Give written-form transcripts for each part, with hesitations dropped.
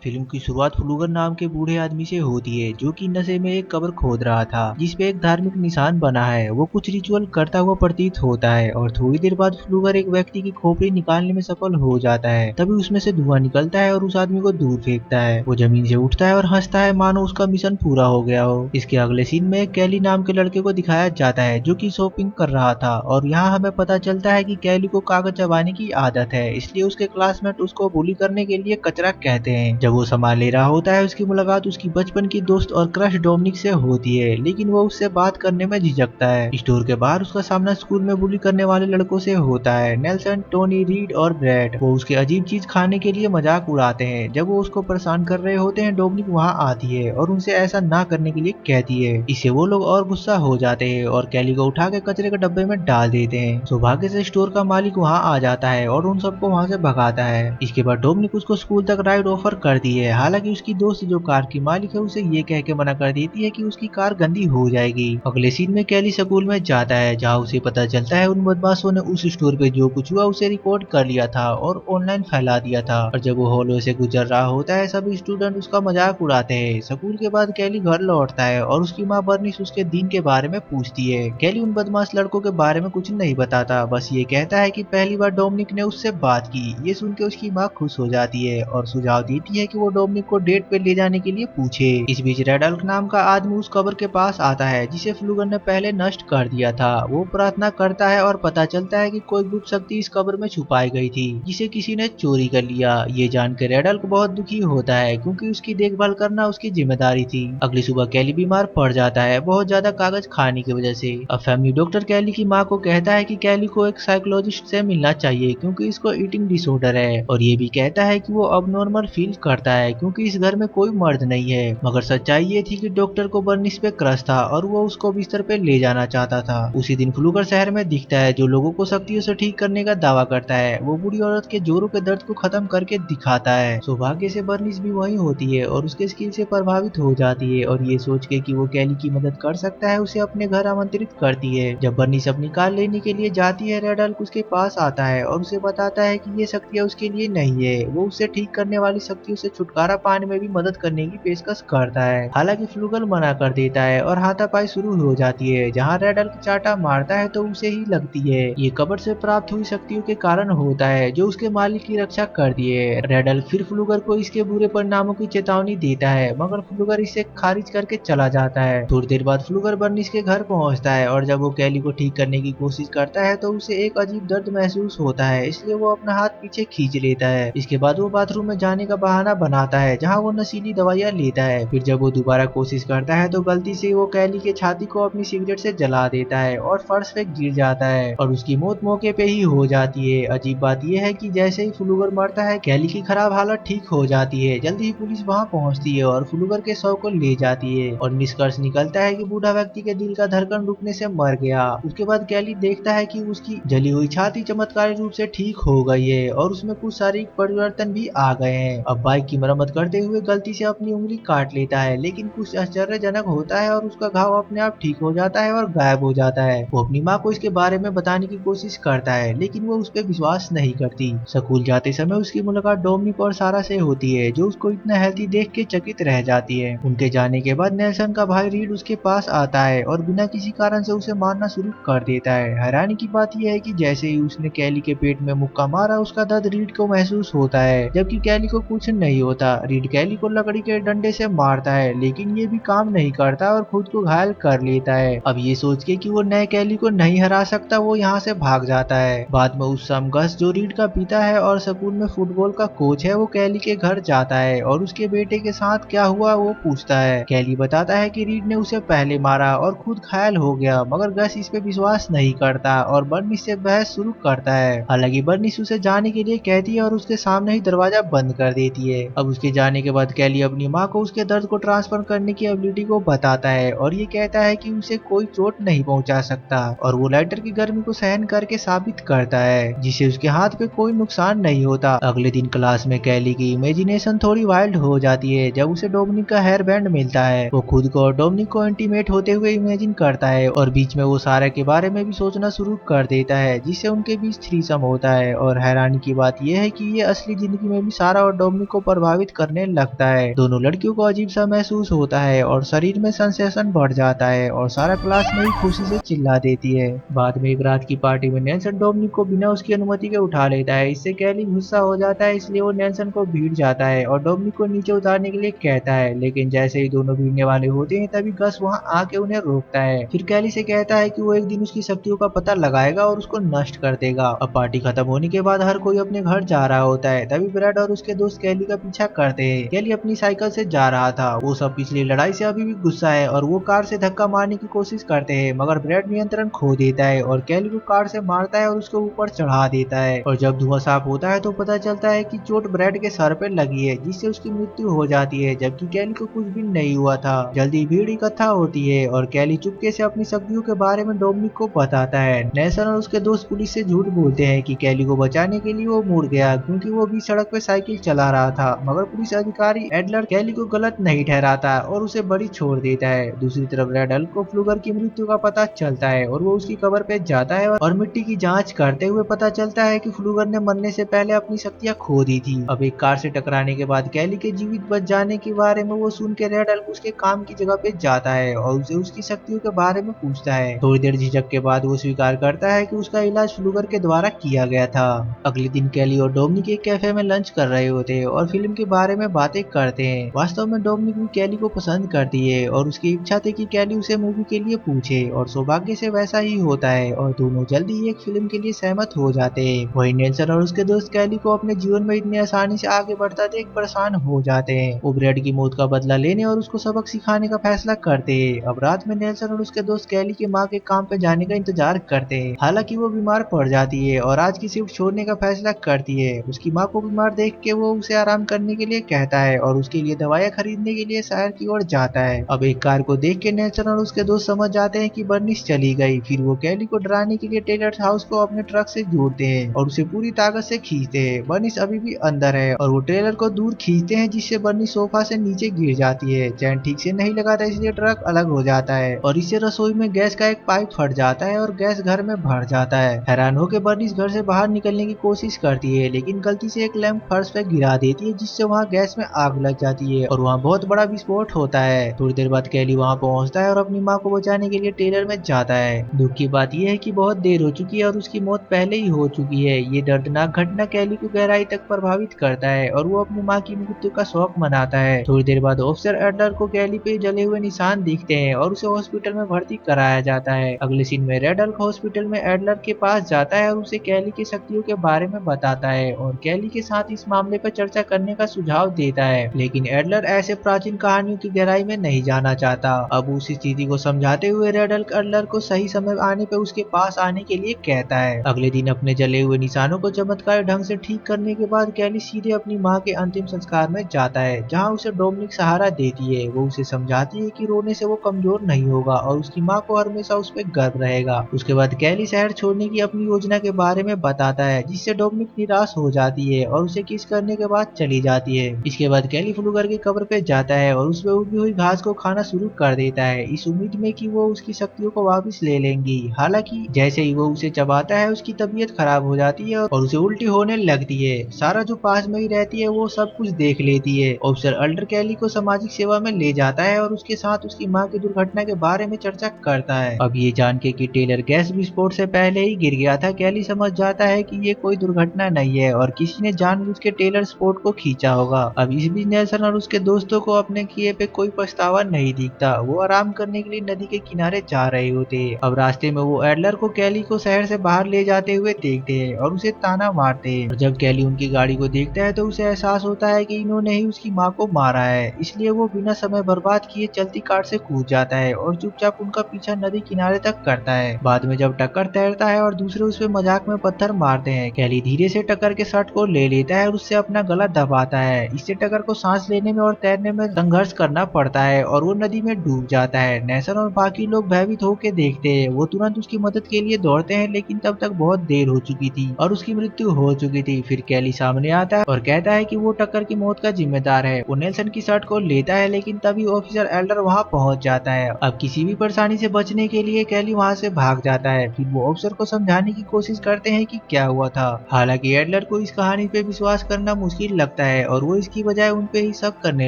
Film की शुरुआत फ्लूगर नाम के बूढ़े आदमी से होती है जो कि नशे में एक कब्र खोद रहा था जिसपे एक धार्मिक निशान बना है। वो कुछ रिचुअल करता हुआ प्रतीत होता है और थोड़ी देर बाद फ्लूगर एक व्यक्ति की खोपड़ी निकालने में सफल हो जाता है। तभी उसमें से धुआं निकलता है और उस आदमी को दूर फेंकता है। वो जमीन से उठता है और हंसता है मानो उसका मिशन पूरा हो गया हो। इसके अगले सीन में कैली नाम के लड़के को दिखाया जाता है जो कि शॉपिंग कर रहा था और यहाँ हमें पता चलता है कि कैली को कागज चबाने की आदत है, इसलिए उसके क्लासमेट उसको बुली करने के लिए कचरा कहते हैं। जब वो सामान ले रहा होता है उसकी मुलाकात उसकी बचपन की दोस्त और क्रश डोमिनिक से होती है, लेकिन वो उससे बात करने में झिझकता है। स्टोर के बाहर उसका सामना स्कूल में बुली करने वाले लड़कों से होता है, नेल्सन, टोनी, रीड और ब्रैड। वो उसके अजीब चीज खाने के लिए मजाक उड़ाते हैं। जब वो उसको परेशान कर रहे होते हैं डोमिनिक वहाँ आती है और उनसे ऐसा ना करने के लिए कहती है। इससे वो लोग और गुस्सा हो जाते हैं और कैली को उठा के कचरे के डब्बे में डाल देते हैं। सौभाग्य से स्टोर का मालिक वहाँ आ जाता है और उन सबको वहाँ से भगाता है। इसके बाद डोमिनिक उसको स्कूल तक राइड ऑफर करती है, हालांकि उसकी दोस्त जो कार की मालिक है उसे ये कह के मना कर देती है कि उसकी कार गंदी हो जाएगी। अगले सीन में कैली स्कूल में जाता है जहाँ उसे पता चलता है उन बदमाशों ने उस स्टोर पे जो कुछ हुआ उसे रिकॉर्ड कर लिया था और ऑनलाइन फैला दिया था। और जब वो हॉलो से गुजर रहा होता है सभी स्टूडेंट उसका मजाक उड़ाते हैं। स्कूल के बाद कैली घर लौटता है और उसकी माँ बर्निस उसके दिन के बारे में पूछती है। कैली उन बदमाश लड़कों के बारे में कुछ नहीं बताता, बस ये कहता है कि पहली बार डोमिनिक ने उससे बात की। ये सुन के उसकी माँ खुश हो जाती है और सुझाव देती है कि वो डोमिनिक को डेट पे ले जाने के लिए पूछे। इस बीच रेडल्फ नाम का आदमी उस कब्र के पास आता है जिसे फ्लूगर ने पहले नष्ट कर दिया था। वो प्रार्थना करता है और पता चलता है कि कोई गुप्त शक्ति इस कब्र में छुपाई गई थी जिसे किसी ने चोरी कर लिया। ये जानकर रेडल्फ बहुत दुखी होता है क्योंकि उसकी देखभाल करना उसकी जिम्मेदारी थी। अगली सुबह कैली बीमार पड़ जाता है बहुत ज्यादा कागज खाने की वजह से। अब फैमिली डॉक्टर कैली की माँ को कहता है कि कैली को एक साइकोलॉजिस्ट से मिलना चाहिए क्योंकि इसको ईटिंग डिसऑर्डर है, और ये भी कहता है कि वो अब नॉर्मल फील करता है क्योंकि इस घर में कोई मर्द नहीं है। मगर सच्चाई ये थी कि डॉक्टर को बर्निस पे क्रश था और वो उसको बिस्तर पे ले जाना चाहता था। उसी दिन फ्लूगर शहर में दिखता है जो लोगों को शक्तियों से ठीक करने का दावा करता है। वो बूढ़ी औरत के जोरों के दर्द को खत्म करके दिखाता है। सौभाग्य से बर्निस भी वही होती है और उसके स्किल से प्रभावित हो जाती है और ये सोच के कि वो कैली की मदद कर सकता है उसे अपने घर आमंत्रित करती है। जब बर्निस अपनी कार लेने के लिए जाती है रेडल्फ उसके पास आता है और उसे बताता है कि ये शक्तियाँ उसके लिए नहीं है। वो उसे ठीक करने वाली शक्तियों से छुटकारा पाने में भी मदद करने की पेशकश करता है, हालांकि फ्लूगल मना कर देता है और हाथापाई शुरू हो जाती है। जहाँ रेडल्फ चाटा मारता है तो उसे ही लगती है ये कब्र से प्राप्त हुई शक्तियों के कारण होता है जो उसके मालिक की रक्षा कर दिए। रेडल्फ फिर फ्लूगर को इसके बुरे परिणामों की चेतावनी देता है मगर फ्लूगर इसे खारिज करके चला जाता है। थोड़ी देर बाद फ्लूगर बर्निस के घर पहुंचता है और जब वो कैली को ठीक करने की कोशिश करता है तो उसे एक अजीब दर्द महसूस होता है, इसलिए वो अपना हाथ पीछे खींच लेता है। इसके बाद वो बाथरूम में जाने का बहाना बनाता है जहाँ वो नशीली दवाइयाँ लेता है। फिर जब वो दोबारा कोशिश करता है तो गलती से वो कैली के छाती को अपनी सिगरेट से जला देता है और फर्श पे गिर जाता है और उसकी मौत मौके पे ही हो जाती है। अजीब बात यह है कि जैसे ही फ्लूगर मरता है कैली की खराब हालत ठीक हो जाती है। जल्दी ही पुलिस वहाँ पहुँचती है और फ्लूगर के शव को ले जाती है और निष्कर्ष निकलता है कि बूढ़ा व्यक्ति के दिल का धड़कन रुकने से मर गया। उसके बाद कैली देखता है कि उसकी जली हुई छाती चमत्कारी रूप से ठीक हो गई है और उसमें कुछ शारीरिक परिवर्तन भी आ गए हैं। अब बाइक की मरम्मत करते हुए गलती से अपनी उंगली काट लेता है, लेकिन कुछ आश्चर्यजनक होता है और उसका घाव अपने आप ठीक हो जाता है और गायब हो जाता है। वो अपनी माँ को इसके बारे में बताने की कोशिश करता है लेकिन वो उस पर विश्वास नहीं करती। स्कूल जाते समय उसकी मुलाकात डोमिनिक और सारा से होती है जो उसको इतना हेल्थी देख के चकित रह जाती है। उनके जाने के बाद नेल्सन का भाई रीड उसके पास आता है और बिना किसी कारण से उसे मारना शुरू कर देता है। हैरानी की बात यह है कि जैसे ही उसने कैली के पेट में मुक्का मारा उसका दर्द रीड को महसूस होता है जबकि कैली को कुछ नहीं होता। रीड कैली को लकड़ी के डंडे से मारता है लेकिन ये भी काम नहीं करता और खुद को घायल कर लेता है। अब ये सोच के कि वो नए कैली को नहीं हरा सकता वो यहाँ से भाग जाता है। बाद में उस शाम गस जो रीड का पिता है और स्कूल में फुटबॉल का कोच है वो कैली के घर जाता है और उसके बेटे के साथ क्या हुआ वो पूछता है। कैली बताता है कि रीड ने उसे पहले मारा और खुद घायल हो गया, मगर गस इस पे विश्वास नहीं करता और बर्निस से बहस शुरू करता है। हालांकि बर्निस उसे जाने के लिए कहती है और उसके सामने ही दरवाजा बंद कर देती है। अब उसके जाने के बाद कैली अपनी माँ को उसके दर्द को ट्रांसफर करने की एबिलिटी को बताता है और ये कहता है कि उसे कोई चोट नहीं पहुंचा सकता और वो लाइटर की गर्मी को सहन करके साबित करता है जिससे उसके हाथ पे कोई नुकसान नहीं होता। अगले दिन क्लास में कैली की इमेजिनेशन थोड़ी वाइल्ड हो जाती है जब उसे डोमिनिक का हेयर बैंड मिलता है। वो खुद को और डोमिनिक को इंटीमेट होते हुए इमेजिन करता है और बीच में वो सारा के बारे में भी सोचना शुरू कर देता है जिससे उनके बीच थ्रीसम होता है। और हैरानी की बात यह है कि ये असली जिंदगी में भी सारा और डोमिनिक को प्रभावित करने लगता है। दोनों लड़कियों को अजीब सा महसूस होता है और शरीर में सेंसेशन बढ़ जाता है और सारा क्लास में ही खुशी से चिल्ला देती है। बाद में एक रात की पार्टी में नेल्सन डोमिनिक को बिना उसकी अनुमति के उठा लेता है। इससे कैली गुस्सा हो जाता है, इसलिए वो नेल्सन को भीड़ जाता है और डोमिनिक को नीचे उतारने के लिए कहता है, लेकिन जैसे ही दोनों भीड़ने वाले होते हैं तभी गस वहां आके उन्हें रोकता है। फिर कैली से कहता है कि वो एक दिन उसकी शक्तियों का पता लगाएगा और उसको नष्ट कर देगा। अब पार्टी खत्म होने के बाद हर कोई अपने घर जा रहा होता है, तभी ब्रैड और उसके दोस्त कैली का पीछा करते हैं। कैली अपनी साइकिल से जा रहा था, वो सब पिछली लड़ाई से अभी भी गुस्सा है और वो कार से धक्का मारने की कोशिश करते हैं, मगर ब्रैड नियंत्रण खो देता है और कैली को कार से मारता है और उसको ऊपर चढ़ा देता है। और जब धुआं साफ होता है तो पता चलता है कि चोट ब्रैड के सर पे लगी है, जिससे उसकी मृत्यु हो जाती है, जबकि कैली को कुछ भी नहीं हुआ था। जल्दी भीड़ इकट्ठा होती है और कैली चुपके से अपनी शक्तियों के बारे में डोमिनिक को बताता है। नेल्सन और उसके दोस्त पुलिस से झूठ बोलते हैं कि कैली को बचाने के लिए वो मुड़ गया, क्योंकि वो भी सड़क पे साइकिल चला रहा था, मगर पुलिस अधिकारी एडलर कैली को गलत नहीं ठहराता और उसे बरी छोड़ देता है। दूसरी तरफ रेडल को फ्लूगर की मृत्यु का पता चलता है और वो उसकी कब्र पे जाता है और मिट्टी की जांच करते हुए पता चलता है कि फ्लूगर ने मरने से पहले अपनी शक्तियां खो दी थी। अब एक कार से टकराने के बाद कैली के जीवित बच जाने के बारे में वो सुन के रेडल उसके काम की जगह पे जाता है और उसे उसकी शक्तियों के बारे में पूछता है। थोड़ी देर झिझक के बाद वो स्वीकार करता है कि उसका इलाज फ्लूगर के द्वारा किया गया था। अगले दिन कैली और डोमिनिक एक कैफे में लंच कर रहे होते हैं और फिल्म के बारे में बातें करते हैं। वास्तव में डोमिनिक भी कैली को पसंद करती है और उसकी इच्छा थी कि कैली उसे मूवी के लिए पूछे, और सौभाग्य से वैसा ही होता है और दोनों जल्दी ही एक फिल्म के लिए सहमत हो जाते हैं। वहीं नेल्सन और उसके दोस्त कैली को अपने जीवन में इतनी आसानी से आगे बढ़ता देख परेशान हो जाते हैं। वो ब्रैड की मौत का बदला लेने और उसको सबक सिखाने का फैसला करते हैं। अब रात में नेल्सन और उसके दोस्त कैली की माँ के काम पे जाने का इंतजार करते हैं। हालांकि वो बीमार पड़ जाती है और आज की शिफ्ट छोड़ने का फैसला करती है। उसकी माँ को बीमार देख के वो उसे आराम करने के लिए कहता है और उसके लिए दवाइयाँ खरीदने के लिए शहर की ओर जाता है। अब एक कार को देख के नेल्सन और उसके दोस्त समझ जाते हैं कि बर्निश चली गई। फिर वो कैली को डराने के लिए टेलर हाउस को अपने ट्रक से जोड़ते हैं और उसे पूरी ताकत से खींचते हैं। बर्निश अभी भी अंदर है और वो टेलर को दूर खींचते हैं, जिससे बर्निश सोफा से नीचे गिर जाती है। चैन ठीक से नहीं लगा था, इसलिए ट्रक अलग हो जाता है और इससे रसोई में गैस का एक पाइप फट जाता है और गैस घर में भर जाता है। हैरान होकर बर्निश घर से बाहर निकलने की कोशिश करती है, लेकिन गलती से एक लैंप फर्श पे गिरा देती है, जिससे वहाँ गैस में आग लग जाती है और वहाँ बहुत बड़ा विस्फोट होता है। थोड़ी देर बाद कैली वहाँ पहुँचता है और अपनी माँ को बचाने के लिए टेलर में जाता है। दुख की बात यह है कि बहुत देर हो चुकी है और उसकी मौत पहले ही हो चुकी है। ये दर्दनाक घटना कैली को गहराई तक प्रभावित करता है और वो अपनी माँ की मृत्यु का शोक मनाता है। थोड़ी देर बाद ऑफिसर एडलर को कैली पे जले हुए निशान दिखते हैं और उसे हॉस्पिटल में भर्ती कराया जाता है। अगले सीन में रेडल हॉस्पिटल में एडलर के पास जाता है और उसे कैली की शक्तियों के बारे में बताता है और कैली के साथ इस मामले पर चर्चा करने का सुझाव देता है, लेकिन एडलर ऐसे प्राचीन कहानियों की गहराई में नहीं जाना चाहता। अब उस स्थिति को समझाते हुए रेडल एडलर को सही समय आने पर उसके पास आने के लिए कहता है। अगले दिन अपने जले हुए निशानों को चमत्कारी ढंग से ठीक करने के बाद कैली सीधे अपनी माँ के अंतिम संस्कार में जाता है, जहाँ उसे डोमिनिक सहारा देती है। वो उसे समझाती है कि रोने से वो कमजोर नहीं होगा और उसकी माँ को हमेशा उस पर गर्व रहेगा। उसके बाद कैली शहर छोड़ने की अपनी योजना के बारे में बताता है, जिससे डोमिनिक निराश हो जाती है और उसे किस करने के बाद चली जाती है। इसके बाद कैली फ्लूगर की कब्र पे जाता है और उसमें उगी हुई घास को खाना शुरू कर देता है, इस उम्मीद में कि वो उसकी शक्तियों को वापस ले लेंगी। हालांकि जैसे ही वो उसे चबाता है उसकी तबीयत खराब हो जाती है और उसे उल्टी होने लगती है। सारा जो पास में ही रहती है वो सब कुछ देख लेती है। ऑफिसर अल्डर कैली को सामाजिक सेवा में ले जाता है और उसके साथ उसकी माँ की दुर्घटना के बारे में चर्चा करता है। अब ये जान के कि टेलर गैस विस्फोट से पहले ही गिर गया था, कैली समझ जाता है कि ये कोई दुर्घटना नहीं है और किसी ने जानबूझ के टेलर स्पोर्ट को खींचा होगा। अब इस बीच नेल्सन और उसके दोस्तों को अपने किए पे कोई पछतावा नहीं दिखता। वो आराम करने के लिए नदी के किनारे जा रहे होते हैं। अब रास्ते में वो एडलर को कैली को शहर से बाहर ले जाते हुए देखते हैं और उसे ताना मारते हैं। और जब कैली उनकी गाड़ी को देखता है तो उसे एहसास होता है कि इन्होंने ही उसकी माँ को मारा है, इसलिए वो बिना समय बर्बाद किए चलती कार से कूद जाता है और चुपचाप उनका पीछा नदी किनारे तक करता है। बाद में जब टक्कर तैरता है और दूसरे उस पे मजाक में पत्थर मारते हैं, कैली धीरे से टक्कर के शर्ट को ले लेता है और उससे अपना गला दबाता है। इससे टक्कर को सांस लेने में और तैरने में संघर्ष करना पड़ता है और वो नदी में डूब जाता है। नेल्सन और बाकी लोग भयभीत होकर देखते हैं। वो तुरंत उसकी मदद के लिए दौड़ते हैं, लेकिन तब तक बहुत देर हो चुकी थी और उसकी मृत्यु हो चुकी थी। फिर कैली सामने आता है और कहता है कि वो टक्कर की मौत का जिम्मेदार है। वो नेल्सन की शर्ट को लेता है, लेकिन तभी ऑफिसर एल्डर वहाँ पहुंच जाता है। अब किसी भी परेशानी से बचने के लिए कैली वहाँ से भाग जाता है। फिर वो ऑफिसर को समझाने की कोशिश करते हैं कि क्या हुआ था। हालांकि एडलर को इस कहानी पे विश्वास करना मुश्किल लगता जाता है और वो इसकी बजाय उन पे ही शक करने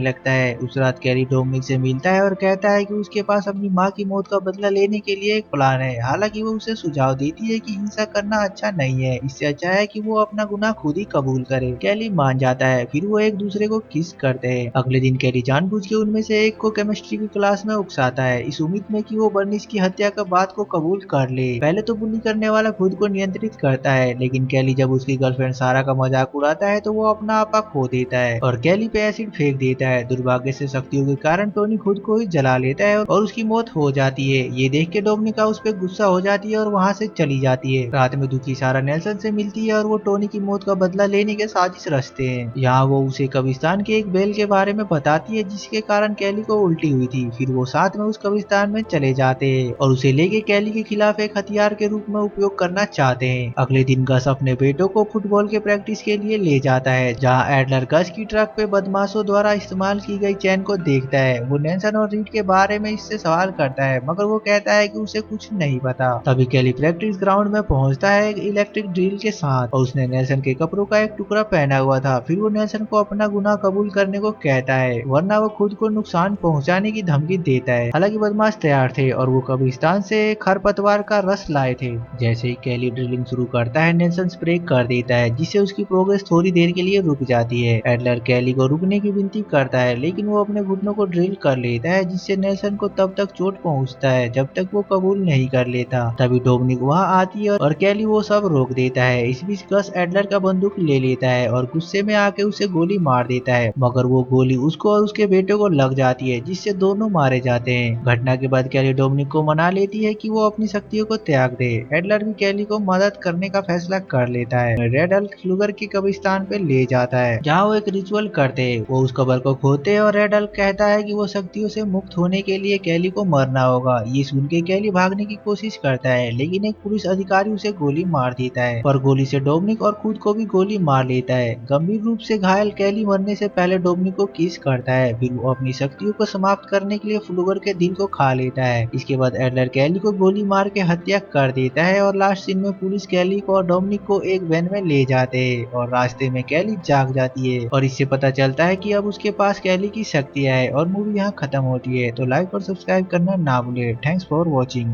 लगता है। उस रात कैली डोमिनिक से मिलता है और कहता है कि उसके पास अपनी माँ की मौत का बदला लेने के लिए एक प्लान है। हालांकि वो उसे सुझाव देती है कि हिंसा करना अच्छा नहीं है, इससे अच्छा है कि वो अपना गुनाह खुद ही कबूल करे। कैली मान जाता है, फिर वो एक दूसरे को किस करते हैं। अगले दिन कैली जानबूझ के उनमें से एक को केमिस्ट्री की क्लास में उकसाता है, इस उम्मीद में कि वो बर्निस की हत्या का बात को कबूल कर ले। पहले तो बुली करने वाला खुद को नियंत्रित करता है, लेकिन कैली जब उसकी गर्लफ्रेंड सारा का मजाक उड़ाता है तो वो अपना आपा खो देता है और कैली पे एसिड फेंक देता है। दुर्भाग्य से शक्तियों के कारण टोनी खुद को ही जला लेता है और उसकी मौत हो जाती है। ये देख के डोमिनिका उस पर गुस्सा हो जाती है और वहाँ से चली जाती है। रात में दुखी सारा नेल्सन से मिलती है और वो टोनी की मौत का बदला लेने के साजिश रचते हैं। यहाँ वो उसे कब्रिस्तान के एक बेल के बारे में बताती है जिसके कारण कैली को उल्टी हुई थी। फिर वो साथ में उस कब्रिस्तान में चले जाते हैं और उसे लेके कैली के खिलाफ एक हथियार के रूप में उपयोग करना चाहते हैं। अगले दिन गस अपने बेटों को फुटबॉल के प्रैक्टिस के लिए ले जाता है, जहाँ एडलर गस की ट्रक पे बदमाशों द्वारा इस्तेमाल की गई चैन को देखता है। वो नेल्सन और रीड के बारे में इससे सवाल करता है, मगर वो कहता है कि उसे कुछ नहीं पता। तभी कैली प्रैक्टिस ग्राउंड में पहुंचता है एक इलेक्ट्रिक ड्रिल के साथ और उसने नेल्सन के कपड़ों का एक टुकड़ा पहना हुआ था। फिर वो नेल्सन को अपना गुनाह कबूल करने को कहता है, वरना वो खुद को नुकसान पहुंचाने की धमकी देता है। हालांकि बदमाश तैयार थे और वो कब्रिस्तान से खरपतवार का रस लाए थे। जैसे ही कैली ड्रिलिंग शुरू करता है, नेल्सन स्प्रे कर देता है जिससे उसकी प्रोग्रेस थोड़ी देर के लिए रुक जाती है। एडलर कैली को रुकने की विनती करता है, लेकिन वो अपने घुटनों को ड्रिल कर लेता है जिससे नेल्सन को तब तक चोट पहुंचता है जब तक वो कबूल नहीं कर लेता। तभी डोमिनिक वहां आती है और कैली वो सब रोक देता है। इस बीच गस एडलर का बंदूक ले लेता है और गुस्से में आके उसे गोली मार देता है, मगर वो गोली उसको और उसके बेटे को लग जाती है जिससे दोनों मारे जाते हैं। घटना के बाद कैली डोमिनिक को मना लेती है कि वो अपनी शक्तियों को त्याग दे। एडलर भी कैली को मदद करने का फैसला कर लेता है। रेड हल्क फ्लूगर की कब्रिस्तान पे ले जाता है जहाँ वो एक रिचुअल करते हैं। वो उस कब्र को खोदते हैं और रेड हल्क कहता है कि वो शक्तियों से मुक्त होने के लिए कैली को मरना होगा। ये सुन के कैली भागने की कोशिश करता है, लेकिन एक पुलिस अधिकारी उसे गोली मार देता है, पर गोली से डोमिनिक और खुद को भी गोली मार लेता है। गंभीर रूप से घायल कैली मरने से पहले डोमिनिक को किस करता है, फिर वो अपनी शक्तियों को समाप्त करने के लिए फ्लूगर के दिल को खा लेता है। इसके बाद एडलर कैली को गोली मार के हत्या कर देता है और लास्ट सीन में पुलिस कैली को और डोमिनिक को एक वैन में ले जाते हैं और रास्ते में कैली जाग जाती है और इससे पता चलता है कि अब उसके पास कैली की शक्तियां है। और मूवी यहाँ खत्म होती है। तो लाइक और सब्सक्राइब करना ना भूले। Thanks for watching.